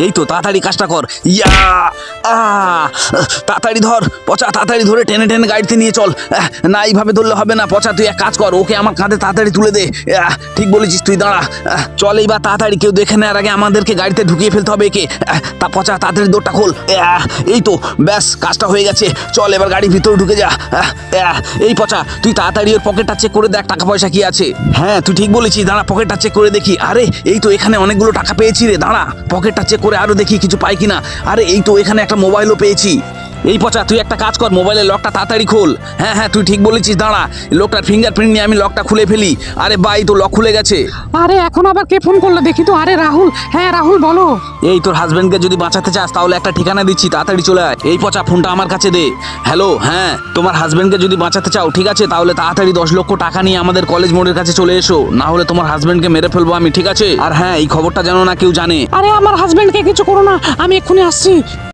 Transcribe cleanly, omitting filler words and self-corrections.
এই তো তাড়াতাড়ি কাজটা কর। ইয়া তাড়াতাড়ি ধর পচা, তাড়াতাড়ি ধরে টেনে টেনে গাড়িতে নিয়ে চল। না এইভাবে ধরলে হবে না পচা, তুই এক কাজ কর, ওকে আমার কাঁধে তাড়াতাড়ি তুলে দে। ঠিক বলেছিস তুই, দাঁড়া। চল এইবার তাড়াতাড়ি, কেউ দেখে নেওয়ার আগে আমাদেরকে গাড়িতে ঢুকিয়ে ফেলতে হবে একে। তা পচা তাড়াতাড়ি দৌড়টা খোল। এই তো ব্যাস, কাজটা হয়ে গেছে। চল এবার গাড়ির ভিতরে ঢুকে যা। এই পচা তুই তাড়াতাড়ি ওর পকেটটা চেক করে দেখ টাকা পয়সা কি আছে। হ্যাঁ তুই ঠিক বলেছিস, দাঁড়া পকেটটা চেক করে দেখি। আরে এই তো এখানে অনেকগুলো টাকা পেয়েছি রে, দাঁড়া পকেটটা চেক করে আরো দেখি কিছু পাই কিনা। আরে এই তো এখানে একটা মোবাইলও পেয়েছি। এই পচা তুই একটা কাজ কর, মোবাইলের লকটা তাড়াতাড়ি খোল। হ্যাঁ হ্যাঁ তুই ঠিক বলেছিস, দাঁড়া লোকটার ফিঙ্গারপ্রিন্ট নিয়ে আমি লকটা খুলে ফেলি। আরে বাই তো লক খুলে গেছে। আরে এখন আবার কে ফোন করলো দেখি তো। আরে রাহুল, হ্যাঁ রাহুল বলো। এই তোর হাজবেন্ডকে যদি বাঁচাতে চাস তাহলে একটা ঠিকানা দিচ্ছি, তাড়াতাড়ি চলে আয়। এই পচা ফোনটা আমার কাছে দে। হ্যালো, হ্যাঁ তোমার হাজবেন্ডকে যদি বাঁচাতে চাও ঠিক আছে, তাহলে তাড়াতাড়ি 10 লক্ষ টাকা নিয়ে আমাদের কলেজ মোড়ের কাছে চলে এসো, না হলে তোমার হাজবেন্ডকে মেরে ফেলবো আমি, ঠিক আছে? আর হ্যাঁ এই খবরটা যেন না কেউ জানে। আরে আমার হাজবেন্ডকে কিছু করো না, আমি এক্ষুনি আসছি।